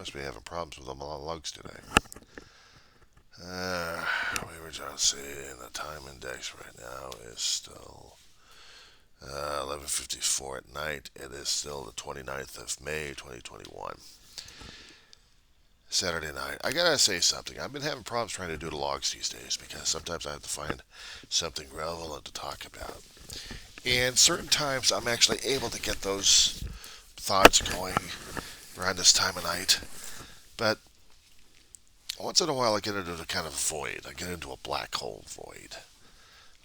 must be having problems with them logs today. We were just seeing the time index right now is still 11:54 at night. It is still the 29th of May, 2021. Saturday night. I gotta say something. I've been having problems trying to do the logs these days because sometimes I have to find something relevant to talk about. And certain times I'm actually able to get those thoughts going around this time of night. But once in a while I get into a kind of void. I get into a black hole void.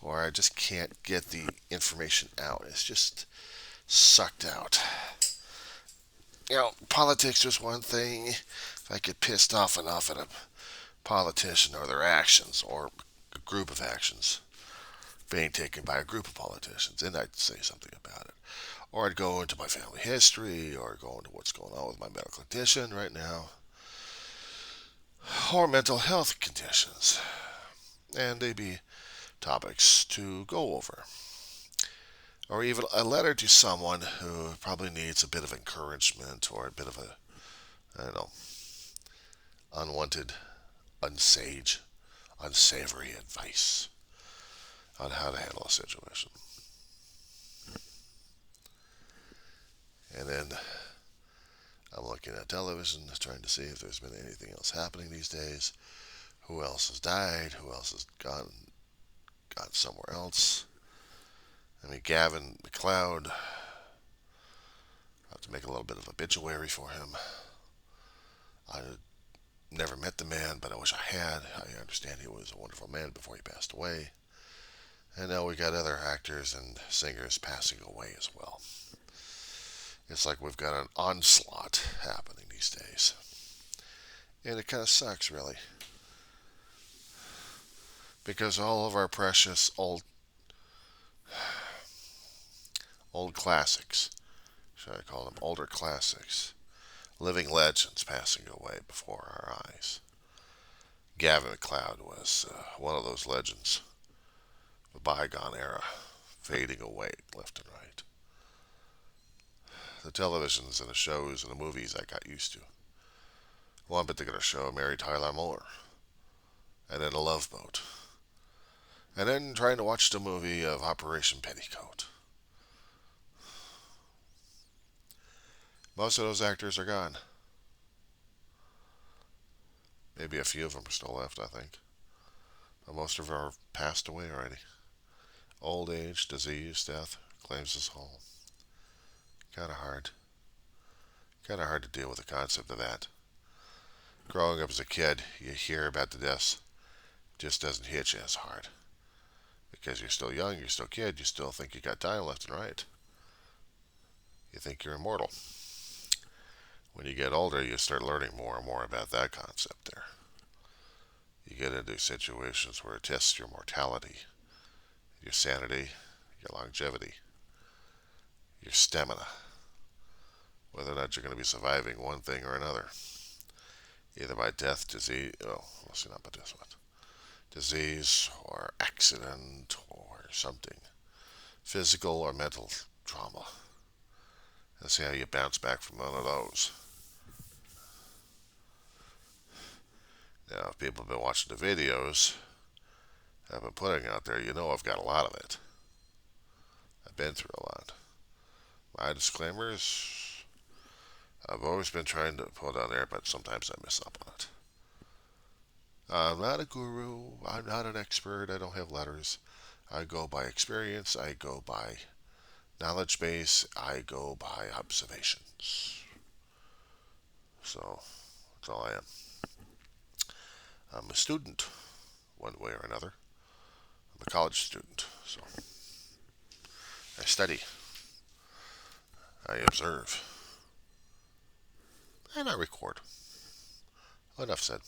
Or I just can't get the information out. It's just sucked out. Politics is one thing. If I get pissed off enough at a politician or their actions or a group of actions being taken by a group of politicians, then I'd say something about it. Or I'd go into my family history or go into what's going on with my medical condition right now or mental health conditions. And they'd be topics to go over. Or even a letter to someone who probably needs a bit of encouragement or a bit of I don't know, unwanted, unsavory advice on how to handle a situation. And then I'm looking at television, trying to see if there's been anything else happening these days. Who else has died? Who else has gone somewhere else? I mean, Gavin McLeod. I have to make a little bit of obituary for him. I never met the man, but I wish I had. I understand he was a wonderful man before he passed away. And now we got other actors and singers passing away as well. It's like we've got an onslaught happening these days. And it kind of sucks, really. Because all of our precious old classics, should I call them older classics, living legends passing away before our eyes. Gavin McLeod was one of those legends, a bygone era, fading away left and right. The televisions and the shows and the movies I got used to. One particular show, Mary Tyler Moore, and then A Love Boat, and then trying to watch the movie of Operation Petticoat. Most of those actors are gone. Maybe a few of them are still left, I think. But most of them are passed away already. Old age, disease, death claims us all. Kind of hard. Kind of hard to deal with the concept of that. Growing up as a kid, you hear about the deaths. It just doesn't hit you as hard. Because you're still young, you're still a kid, you still think you got time left and right. You think you're immortal. When you get older, you start learning more and more about that concept there. You get into situations where it tests your mortality, your sanity, your longevity, your stamina, whether or not you're going to be surviving one thing or another, either by death, disease, let's see, not by this one, disease or accident or something, physical or mental trauma. Let's see how you bounce back from one of those. Now, if people have been watching the videos I've been putting out there, you know I've got a lot of it. I've been through a lot. My disclaimers, I've always been trying to put on there, but sometimes I miss up on it. I'm not a guru. I'm not an expert. I don't have letters. I go by experience. I go by knowledge base. I go by observations. So, that's all I am. I'm a student, one way or another. I'm a college student, so I study. I observe. And I record. Enough said.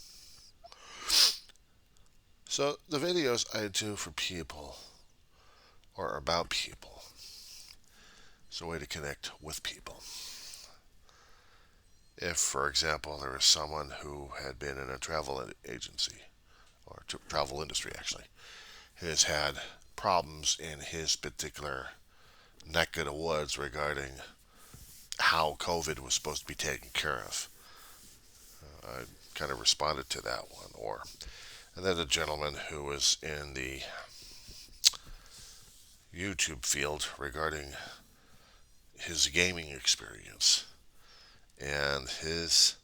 So, the videos I do for people or about people, it's a way to connect with people. If, for example, there is someone who had been in a travel agency, or travel industry actually, has had problems in his particular neck of the woods regarding how COVID was supposed to be taken care of. I kind of responded to that one. And then a gentleman who was in the YouTube field regarding his gaming experience and his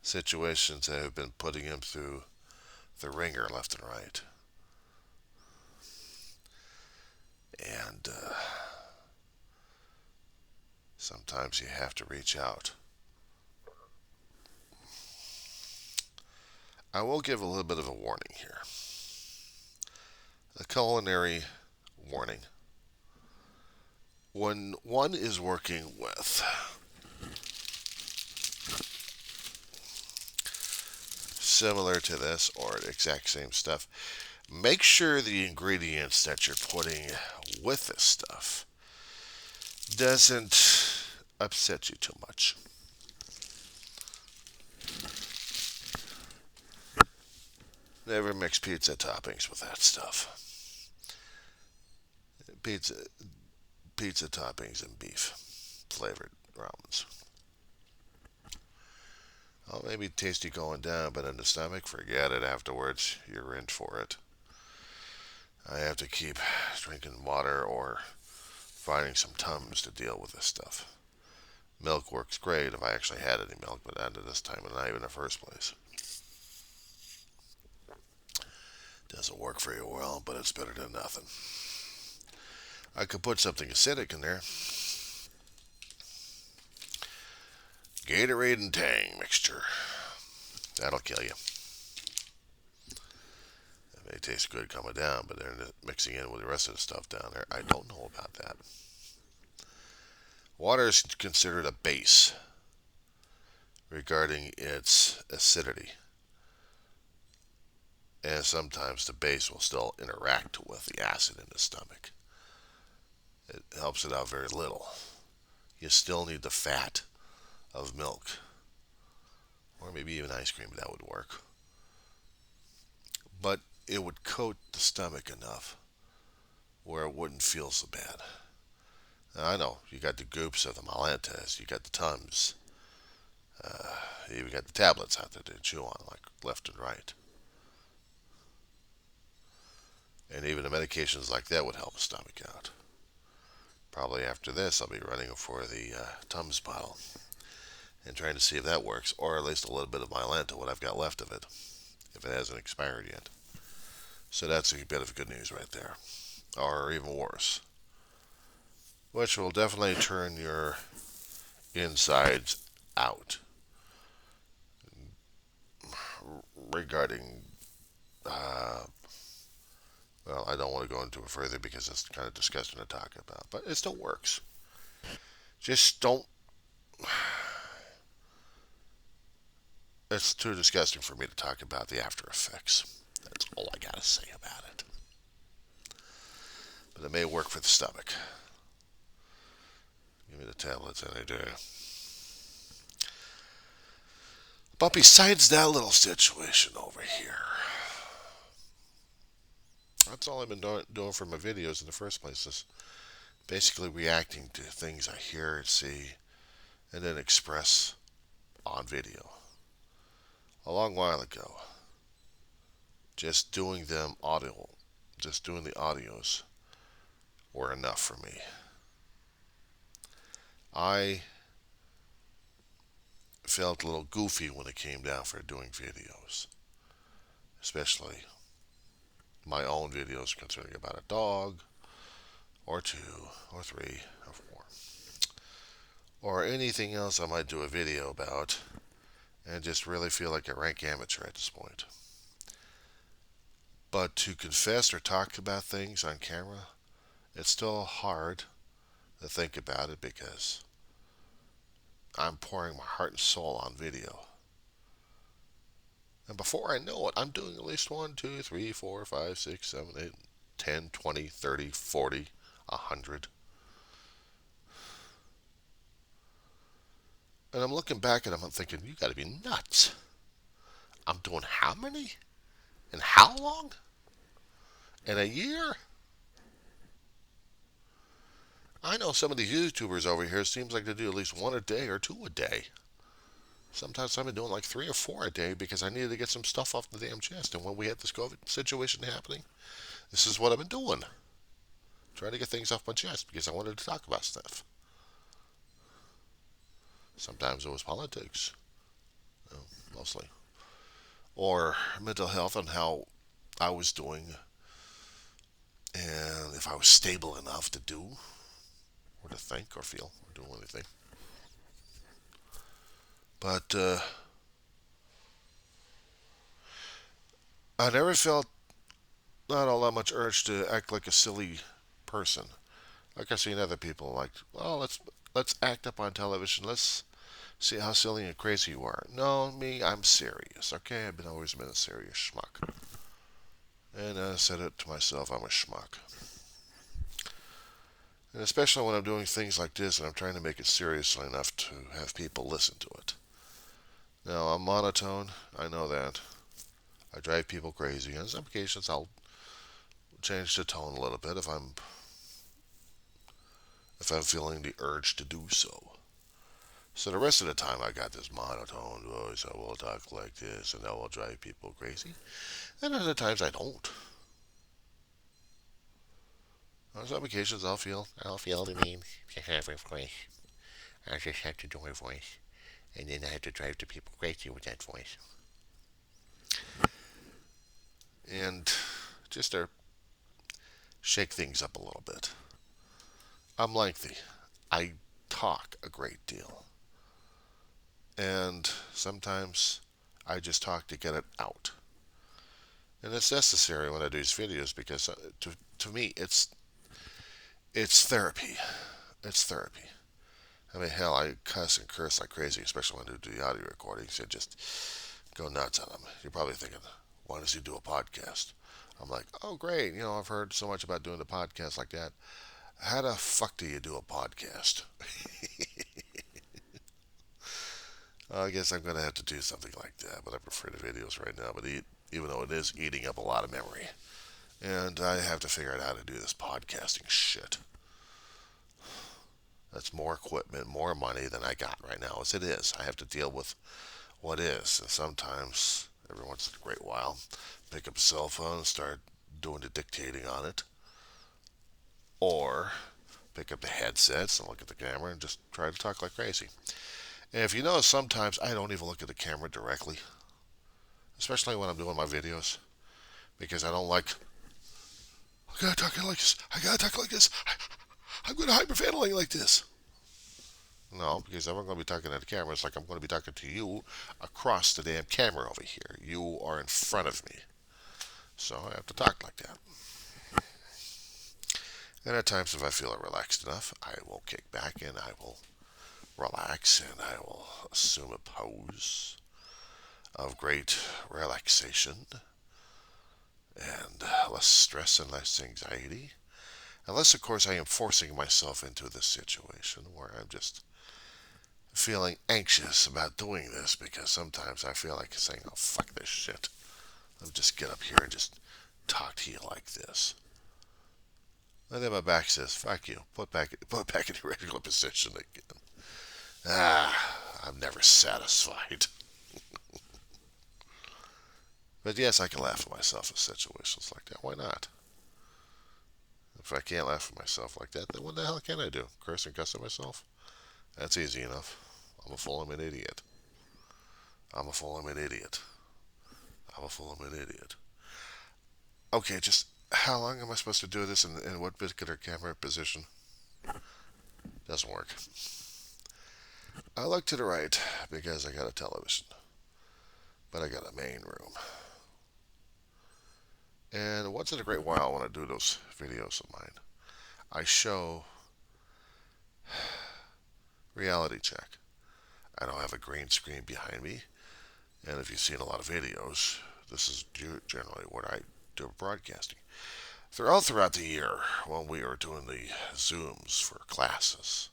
situations that have been putting him through the ringer left and right. And sometimes you have to reach out. I will give a little bit of a warning here. A culinary warning. When one is working with similar to this or exact same stuff, make sure the ingredients that you're putting with this stuff doesn't upset you too much. Never mix pizza toppings with that stuff. Pizza pizza toppings and beef flavored ramens. Oh, maybe tasty going down, but in the stomach, forget it afterwards. You're in for it. I have to keep drinking water or finding some Tums to deal with this stuff. Milk works great if I actually had any milk, but not at this time of night in the first place. Doesn't work very well, but it's better than nothing. I could put something acidic in there. Gatorade and Tang mixture. That'll kill you. It may taste good coming down, but then mixing in with the rest of the stuff down there, I don't know about that. Water is considered a base regarding its acidity. And sometimes the base will still interact with the acid in the stomach. It helps it out very little. You still need the fat of milk. Or maybe even ice cream, that would work. But it would coat the stomach enough where it wouldn't feel so bad. Now, I know, you got the goops of the Malantas, you got the Tums, you even got the tablets out there to chew on, like left and right. And even the medications like that would help the stomach out. Probably after this, I'll be running for the Tums bottle and trying to see if that works, or at least a little bit of Mylanta, what I've got left of it, if it hasn't expired yet. So that's a bit of good news right there. Or even worse, which will definitely turn your insides out. Regarding, well, I don't want to go into it further because it's kind of disgusting to talk about, but it still works. Just don't. It's too disgusting for me to talk about the after effects. That's all I gotta say about it. But it may work for the stomach. Give me the tablets and I do. But besides that little situation over here, that's all I've been doing for my videos in the first place, is basically reacting to things I hear and see and then express on video. A long while ago, just doing the audios were enough for me. I felt a little goofy when it came down for doing videos, especially my own videos concerning about a dog, or two, or three, or four, or anything else I might do a video about, and just really feel like a rank amateur at this point. But to confess or talk about things on camera, it's still hard to think about it because I'm pouring my heart and soul on video. And before I know it, I'm doing at least 1, 2, 3, 4, 5, 6, 7, 8, 10, 20, 30, 40, 100. And I'm looking back at them, I'm thinking, you gotta be nuts. I'm doing how many? And how long? In a year? I know some of these YouTubers over here seems like they do at least one a day or two a day. Sometimes I've been doing like 3 or 4 a day because I needed to get some stuff off the damn chest. And when we had this COVID situation happening, this is what I've been doing. Trying to get things off my chest because I wanted to talk about stuff. Sometimes it was politics, you know, mostly. Or mental health and how I was doing and if I was stable enough to do or to think or feel or do anything. But I never felt not all that much urge to act like a silly person. Like I've seen other people like, well, let's act up on television. Let's see how silly and crazy you are. No, me, I'm serious. Okay, I've been always been a serious schmuck. And I said it to myself, I'm a schmuck. And especially when I'm doing things like this and I'm trying to make it seriously enough to have people listen to it. Now, I'm monotone, I know that. I drive people crazy. On some occasions, I'll change the tone a little bit if I'm feeling the urge to do so. So the rest of the time, I got this monotone voice. I will talk like this, and that will drive people crazy. And other times, I don't. On some occasions, I'll feel the need to have a voice. I just have to do a voice, and then I have to drive the people crazy with that voice. And just to shake things up a little bit. I'm lengthy. I talk a great deal. And sometimes I just talk to get it out. And it's necessary when I do these videos because to me it's therapy. It's therapy. I mean, hell, I cuss and curse like crazy, especially when I do the audio recordings and just go nuts on them. You're probably thinking, why does he do a podcast? I'm like, oh, great. I've heard so much about doing the podcast like that. How the fuck do you do a podcast? I guess I'm going to have to do something like that, but I prefer the videos right now. But even though it is eating up a lot of memory, and I have to figure out how to do this podcasting shit. That's more equipment, more money than I got right now, as it is. I have to deal with what is, and sometimes, every once in a great while, pick up a cell phone and start doing the dictating on it, or pick up the headsets and look at the camera and just try to talk like crazy. And if you notice, sometimes I don't even look at the camera directly, especially when I'm doing my videos, because I don't like, I gotta talk like this, I gotta talk like this, I'm gonna hyperventilate like this. No, because I'm not going to be talking at the camera. It's like I'm going to be talking to you across the damn camera over here. You are in front of me. So I have to talk like that. And at times, if I feel relaxed enough, I will kick back and I will relax and I will assume a pose of great relaxation and less stress and less anxiety. Unless, of course, I am forcing myself into this situation where I'm just feeling anxious about doing this because sometimes I feel like saying, oh, fuck this shit. Let me just get up here and just talk to you like this. And then my back says, fuck you. Put it back in the regular position again. I'm never satisfied. But yes, I can laugh at myself in situations like that. Why not? If I can't laugh at myself like that, then what the hell can I do? Curse and cuss at myself? That's easy enough. I'm a fool, I'm an idiot. I'm a fool, I'm an idiot. I'm a fool, I'm an idiot. Okay, just how long am I supposed to do this in what particular camera position? Doesn't work. I look to the right because I got a television, but I got a main room. And once in a great while, when I do those videos of mine, I show reality check. I don't have a green screen behind me, and if you've seen a lot of videos, this is generally what I do broadcasting. Throughout the year, when we are doing the Zooms for classes,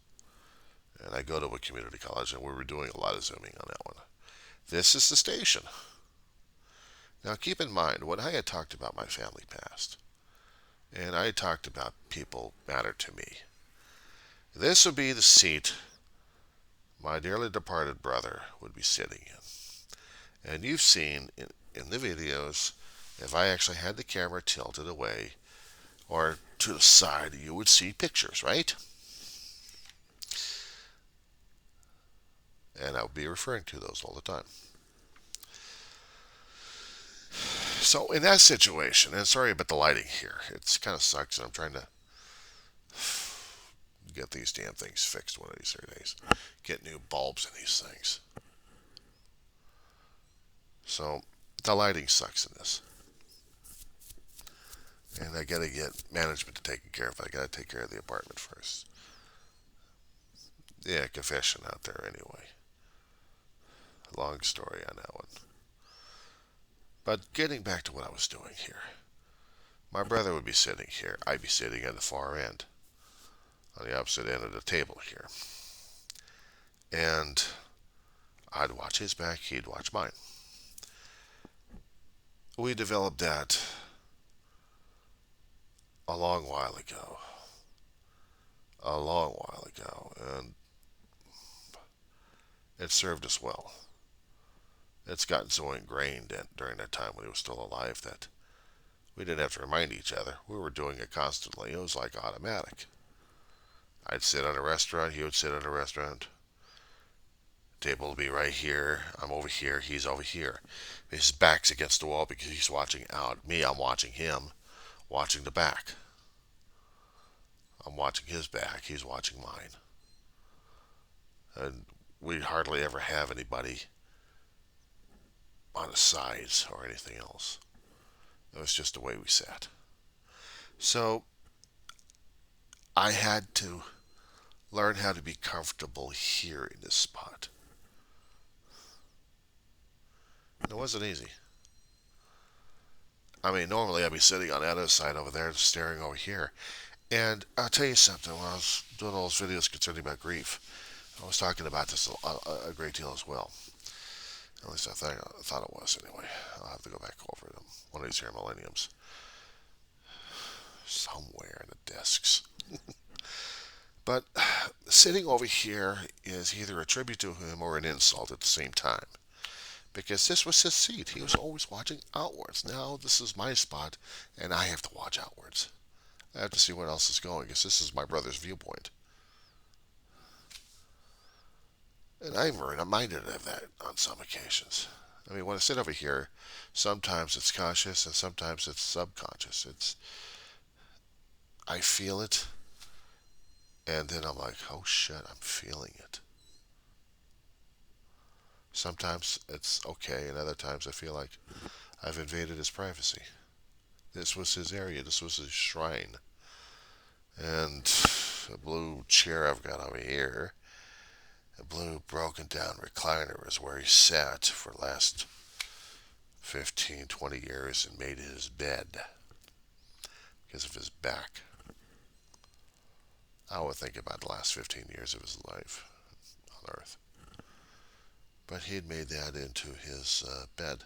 and I go to a community college, and we were doing a lot of Zooming on that one. This is the station. Now, keep in mind, when I had talked about my family past, and I had talked about people matter to me, this would be the seat my dearly departed brother would be sitting in. And you've seen in the videos, if I actually had the camera tilted away or to the side, you would see pictures, right? And I would be referring to those all the time. So in that situation, and sorry about the lighting here, it's kind of sucks, and I'm trying to get these damn things fixed one of these days. Get new bulbs in these things. So the lighting sucks in this. And I gotta get management to take care of it. I gotta take care of the apartment first. Yeah, confession out there anyway. Long story on that one. But getting back to what I was doing here. My brother would be sitting here. I'd be sitting at the far end. On the opposite end of the table here. And I'd watch his back, he'd watch mine. We developed that a long while ago. A long while ago. And it served us well. It's gotten so ingrained during that time when he was still alive that we didn't have to remind each other. We were doing it constantly. It was like automatic. I'd sit on a restaurant, he would sit on a restaurant. Table will be right here. I'm over here. He's over here. His back's against the wall because he's watching out. Me, I'm watching him, watching the back. I'm watching his back. He's watching mine. And we hardly ever have anybody on the sides or anything else. It was just the way we sat. So I had to learn how to be comfortable here in this spot. It wasn't easy. I mean, normally I'd be sitting on the other side over there, staring over here. And I'll tell you something, when I was doing all those videos concerning about grief, I was talking about this a great deal as well. At least I thought it was anyway. I'll have to go back over them one of these here millenniums. Somewhere in the desks. But sitting over here is either a tribute to him or an insult at the same time. Because this was his seat. He was always watching outwards. Now this is my spot, and I have to watch outwards. I have to see what else is going, because this is my brother's viewpoint. And I'm reminded of that on some occasions. I mean, when I sit over here, sometimes it's conscious and sometimes it's subconscious. I feel it, and then I'm like, oh shit, I'm feeling it. Sometimes it's okay, and other times I feel like I've invaded his privacy. This was his area. This was his shrine. And a blue chair I've got over here, a blue broken down recliner is where he sat for the last 15, 20 years and made his bed because of his back. I would think about the last 15 years of his life on Earth. But he had made that into his bed,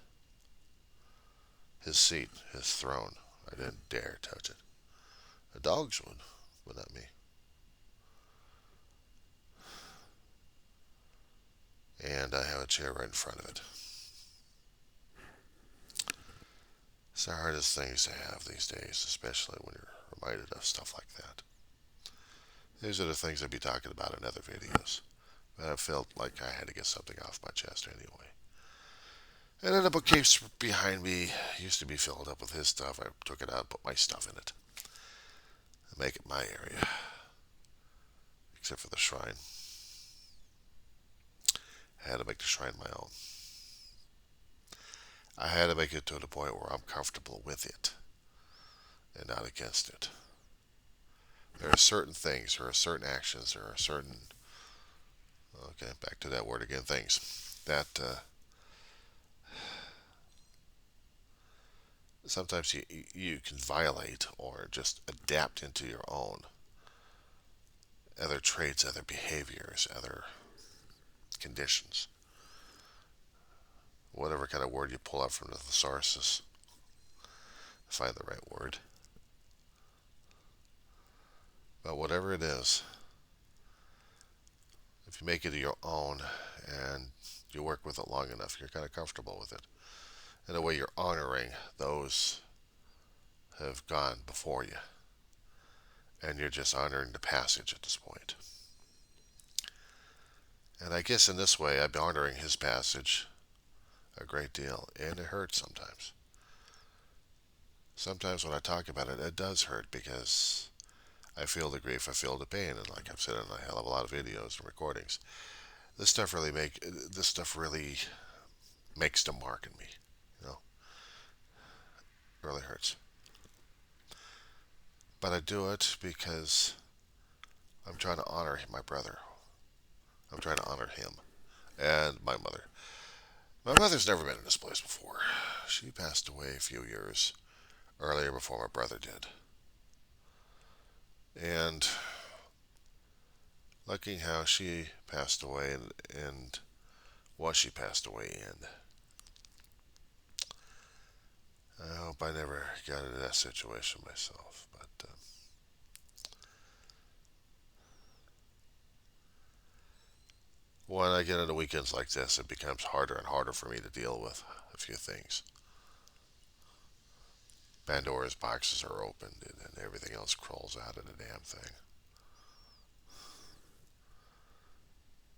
his seat, his throne. I didn't dare touch it. The dogs would, but not me. And I have a chair right in front of it. It's the hardest things to have these days, especially when you're reminded of stuff like that. These are the things I'd be talking about in other videos. But I felt like I had to get something off my chest anyway. And then the bookcase behind me used to be filled up with his stuff. I took it out, put my stuff in it, and make it my area. Except for the shrine. I had to make the shrine my own. I had to make it to the point where I'm comfortable with it and not against it. There are certain things, there are certain actions, there are certain, okay, back to that word again, things that sometimes you can violate or just adapt into your own other traits, other behaviors, other conditions. Whatever kind of word you pull out from the thesaurus, find the right word. But whatever it is, if you make it your own and you work with it long enough, you're kind of comfortable with it. In a way, you're honoring those who have gone before you, and you're just honoring the passage at this point. And I guess in this way, I'm honoring his passage a great deal, and it hurts sometimes. Sometimes when I talk about it, it does hurt because I feel the grief, I feel the pain, and like I've said in a hell of a lot of videos and recordings, this stuff really makes the mark in me. You know, it really hurts. But I do it because I'm trying to honor my brother. I'm trying to honor him and my mother. My mother's never been in this place before. She passed away a few years earlier before my brother did. And looking how she passed away and what she passed away in, I hope I never got into that situation myself. But when I get into weekends like this, it becomes harder and harder for me to deal with a few things. Pandora's boxes are opened and everything else crawls out of the damn thing.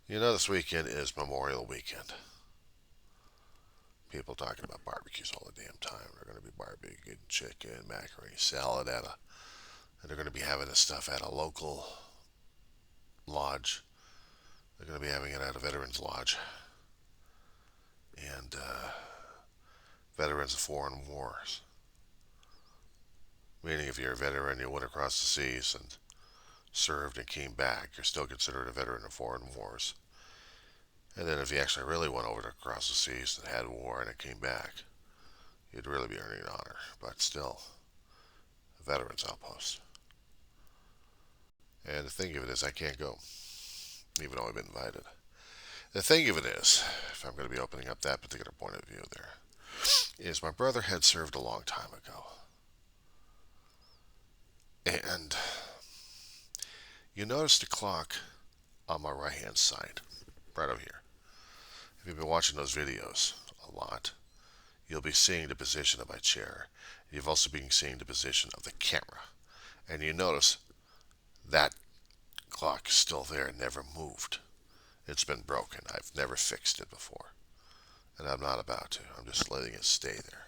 You know, this weekend is Memorial Weekend. People talking about barbecues all the damn time. They're going to be barbecuing chicken, macaroni, salad and they're going to be having this stuff at a local lodge. They're going to be having it at a veterans lodge. And veterans of foreign wars. Meaning if you're a veteran, you went across the seas and served and came back, you're still considered a veteran of foreign wars. And then if you actually really went over across the seas and had war and it came back, you'd really be earning an honor. But still, a veterans outpost. And the thing of it is, I can't go, even though I've been invited. The thing of it is, if I'm going to be opening up that particular point of view there, is my brother had served a long time ago. And you notice the clock on my right hand side, right over here. If you've been watching those videos a lot, you'll be seeing the position of my chair. You've also been seeing the position of the camera. And you notice that clock is still there and never moved. It's been broken. I've never fixed it before. And I'm not about to. I'm just letting it stay there.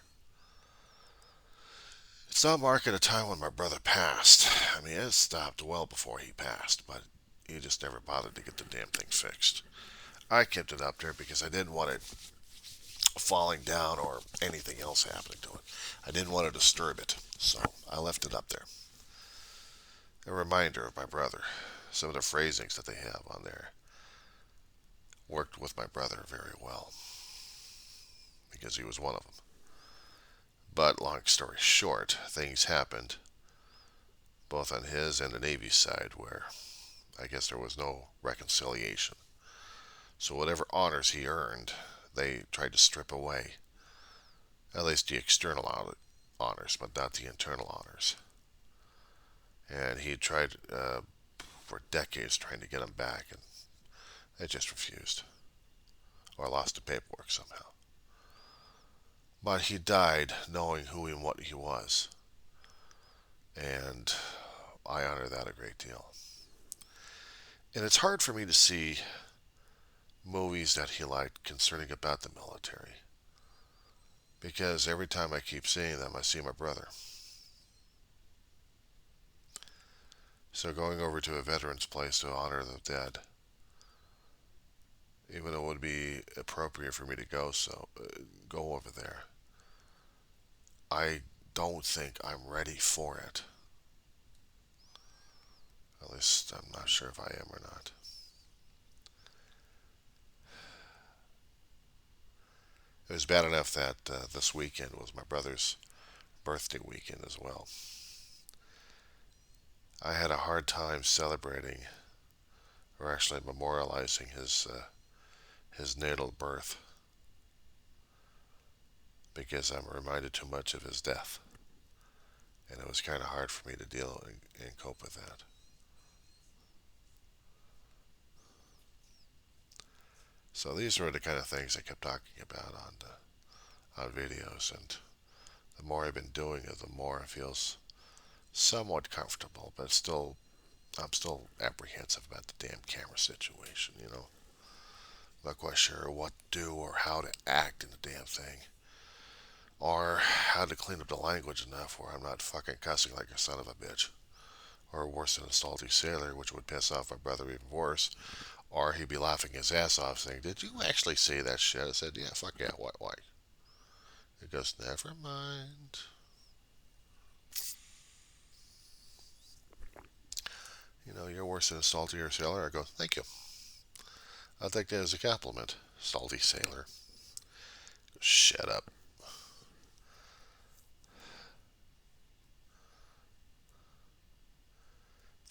It's not marking a time when my brother passed. I mean, it stopped well before he passed, but he just never bothered to get the damn thing fixed. I kept it up there because I didn't want it falling down or anything else happening to it. I didn't want to disturb it, so I left it up there. A reminder of my brother. Some of the phrasings that they have on there worked with my brother very well because he was one of them. But long story short, things happened both on his and the Navy side where I guess there was no reconciliation. So whatever honors he earned, they tried to strip away. At least the external honors, but not the internal honors. And he tried for decades trying to get them back, and they just refused. Or lost the paperwork somehow. But he died knowing who and what he was. And I honor that a great deal. And it's hard for me to see movies that he liked concerning about the military. Because every time I keep seeing them, I see my brother. So going over to a veteran's place to honor the dead, even though it would be appropriate for me to go over there, I don't think I'm ready for it. At least I'm not sure if I am or not. It was bad enough that this weekend was my brother's birthday weekend as well. I had a hard time celebrating, or actually memorializing his natal birth, because I'm reminded too much of his death, and it was kind of hard for me to deal and cope with that. So these were the kind of things I kept talking about on videos, and the more I've been doing it, the more it feels somewhat comfortable, but still, I'm still apprehensive about the damn camera situation. Not quite sure what to do or how to act in the damn thing, or how to clean up the language enough where I'm not fucking cussing like a son of a bitch, or worse than a salty sailor, which would piss off my brother even worse. Or he'd be laughing his ass off, saying, "Did you actually say that shit?" I said, "Yeah, fuck yeah, why?" He goes, "Never mind." You're worse than a salty sailor. I go, "Thank you. I'll take that as a compliment, salty sailor." Shut up.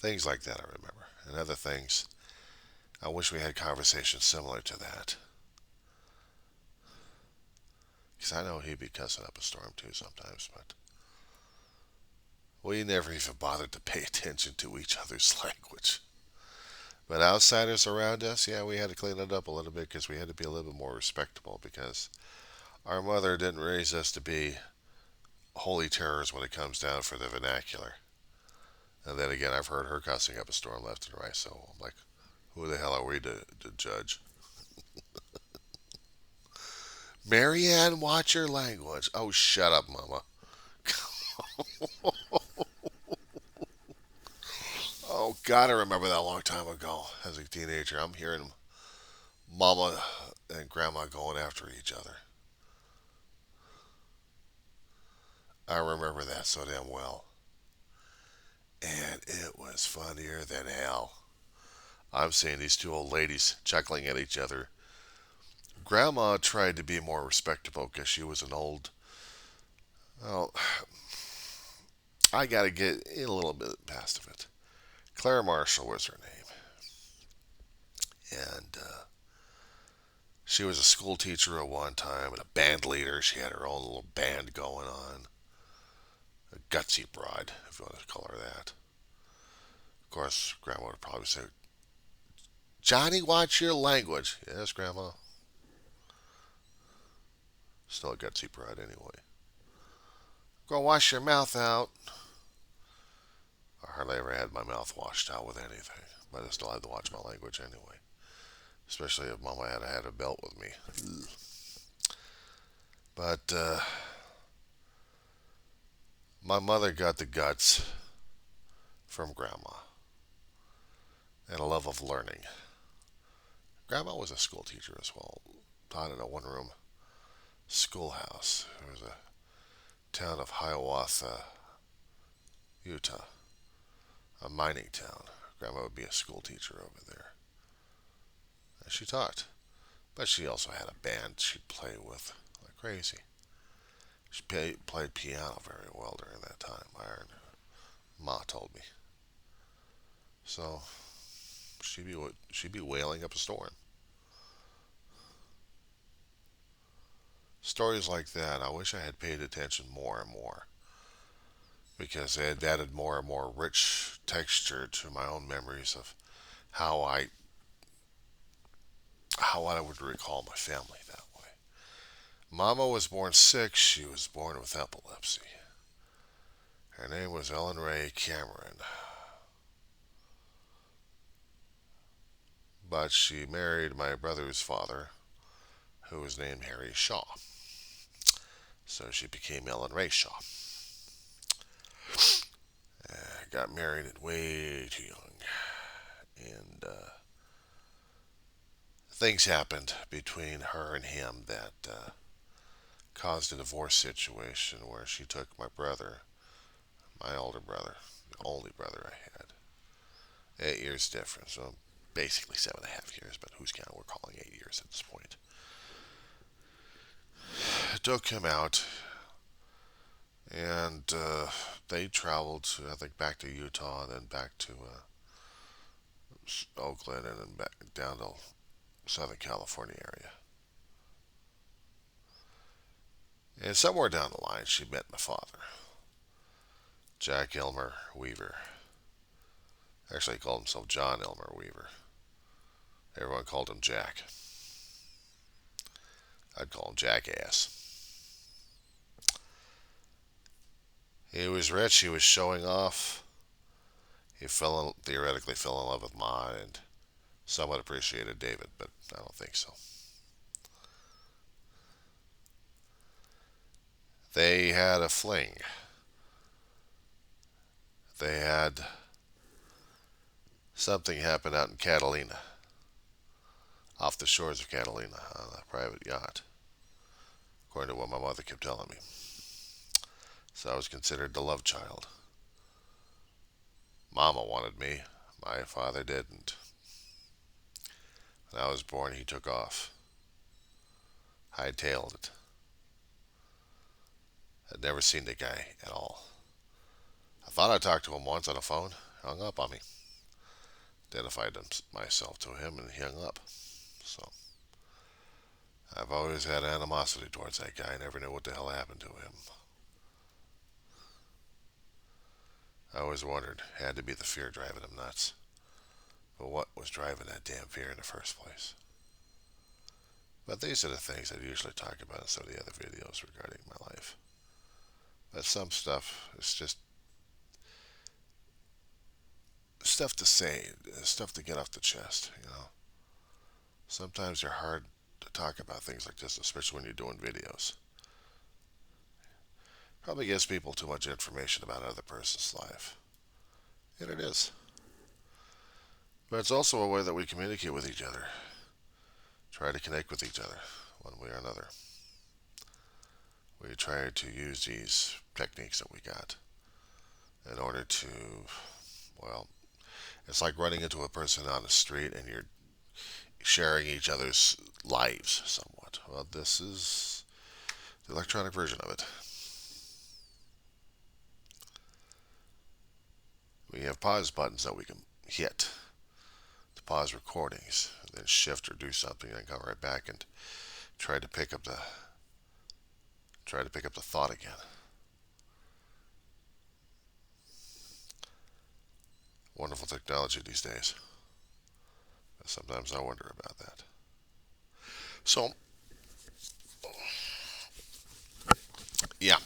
Things like that I remember. And other things, I wish we had conversations similar to that. Because I know he'd be cussing up a storm too sometimes, but we never even bothered to pay attention to each other's language. But outsiders around us, yeah, we had to clean it up a little bit because we had to be a little bit more respectable because our mother didn't raise us to be holy terrors when it comes down for the vernacular. And then again, I've heard her cussing up a storm left and right, so I'm like, who the hell are we to judge? Marianne, watch your language. Oh, shut up, Mama. Oh, God, I remember that a long time ago as a teenager. I'm hearing Mama and Grandma going after each other. I remember that so damn well. And it was funnier than hell. I'm seeing these two old ladies chuckling at each other. Grandma tried to be more respectable because she was an old. Well, I got to get in a little bit past of it. Claire Marshall was her name. And she was a school teacher at one time and a band leader. She had her own little band going on. A gutsy bride, if you want to call her that. Of course, Grandma would probably say, "Johnny, watch your language." Yes, Grandma. Still a gutsy bride anyway. Go wash your mouth out. I hardly ever had my mouth washed out with anything, but I still had to watch my language anyway. Especially if Mama had a belt with me. But my mother got the guts from Grandma and a love of learning. Grandma was a school teacher as well, taught in a one-room schoolhouse. It was a town of Hiawatha, Utah, a mining town. Grandma would be a school teacher over there. And she taught. But she also had a band she'd play with like crazy. She played piano very well during that time, Ma told me. So she'd be wailing up a storm. Stories like that, I wish I had paid attention more and more because they had added more and more rich texture to my own memories of how I how I would recall my family that way. Mama was born sick. She was born with epilepsy. Her name was Ellen Ray Cameron, but she married my brother's father, who was named Harry Shaw. So she became Ellen Ray Shaw. Got married at way too young, and things happened between her and him that caused a divorce situation where she took my brother, my older brother, the only brother I had. 8 years difference, so basically 7.5 years, but who's counting? We're calling 8 years at this point. Took him out, and they traveled, I think, back to Utah, and then back to Oakland, and then back down to Southern California area. And somewhere down the line, she met my father, Jack Elmer Weaver. Actually, he called himself John Elmer Weaver. Everyone called him Jack. I'd call him Jackass. He was rich. He was showing off. Theoretically fell in love with Ma and somewhat appreciated David, but I don't think so. They had a fling. They had something happen out in Catalina, off the shores of Catalina, on a private yacht, according to what my mother kept telling me. So I was considered the love child. Mama wanted me. My father didn't. When I was born, he took off. Hightailed it. I'd never seen the guy at all. I thought I talked to him once on the phone. Hung up on me. Identified myself to him, and he hung up. So I've always had animosity towards that guy. I never knew what the hell happened to him. I always wondered. Had to be the fear driving him nuts. But what was driving that damn fear in the first place? But these are the things I usually talk about in some of the other videos regarding my life. But some stuff is just stuff to say, stuff to get off the chest. Sometimes they're hard to talk about things like this, especially when you're doing videos. Probably gives people too much information about another person's life. And it is. But it's also a way that we communicate with each other. Try to connect with each other one way or another. We try to use these techniques that we got in order to, well, it's like running into a person on the street and you're sharing each other's lives somewhat. Well, this is the electronic version of it. We have pause buttons that we can hit to pause recordings, and then shift or do something, and then come right back and try to pick up the thought again. Wonderful technology these days. Sometimes I wonder about that. So, yeah,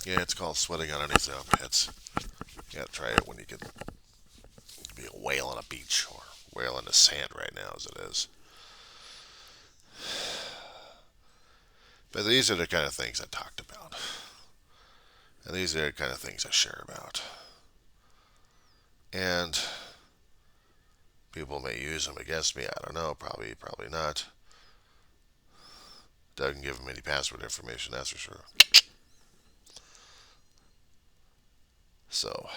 it's called sweating underneath the armpits. You gotta try it when you can be a whale on a beach or a whale in the sand right now, as it is. But these are the kind of things I talked about. And these are the kind of things I share about. And people may use them against me. I don't know. Probably not. Doesn't give them any password information, that's for sure. So,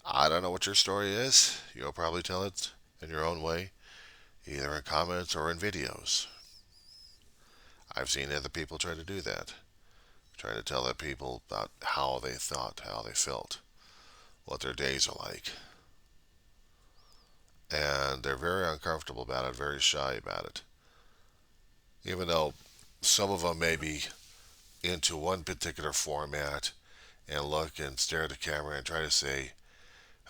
I don't know what your story is. You'll probably tell it in your own way, either in comments or in videos. I've seen other people try to do that. Trying to tell other people about how they thought, how they felt, what their days are like. And they're very uncomfortable about it, very shy about it. Even though some of them may be into one particular format and look and stare at the camera and try to say,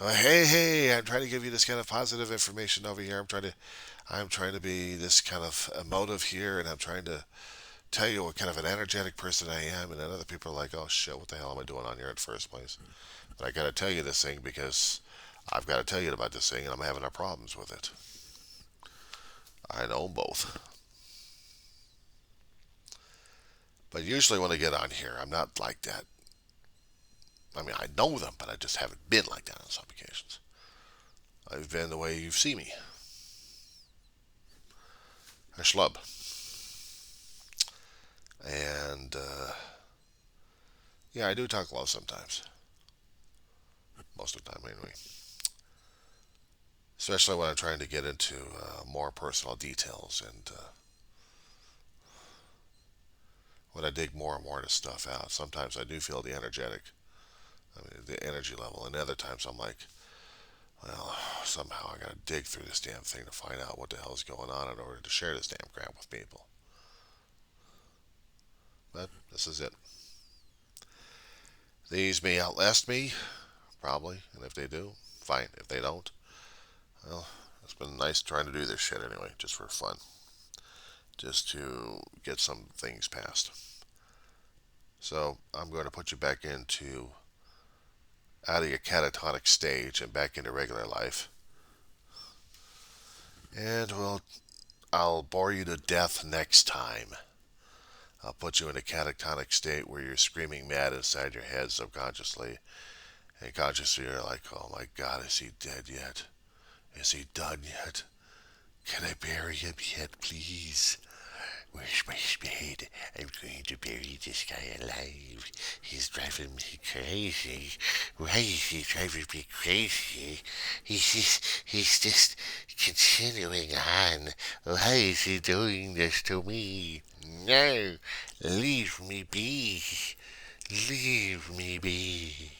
oh, hey, I'm trying to give you this kind of positive information over here. I'm trying to be this kind of emotive here, and I'm trying to tell you what kind of an energetic person I am. And then other people are like, oh shit, what the hell am I doing on here in the first place? But I got to tell you this thing because I've got to tell you about this thing, and I'm having problems with it. I know both. But usually when I get on here, I'm not like that. I mean, I know them, but I just haven't been like that on some occasions. I've been the way you see me. A schlub. And, yeah, I do talk low sometimes. Most of the time, anyway. Especially when I'm trying to get into more personal details and when I dig more and more of this stuff out. Sometimes I do feel the the energy level. And other times I'm like, well, somehow I gotta dig through this damn thing to find out what the hell is going on in order to share this damn crap with people. But this is it. These may outlast me, probably, and if they do, fine. If they don't, well, it's been nice trying to do this shit anyway, just for fun. just to get some things passed. So I'm going to put you back into out of your catatonic stage and back into regular life. And I'll bore you to death next time. I'll put you in a catatonic state where you're screaming mad inside your head subconsciously. And consciously you're like, oh my God, is he dead yet? Is he done yet? Can I bury him yet, please? Where's my spade? I'm going to bury this guy alive. He's driving me crazy. Why is he driving me crazy? He's just continuing on. Why is he doing this to me? No, leave me be. Leave me be.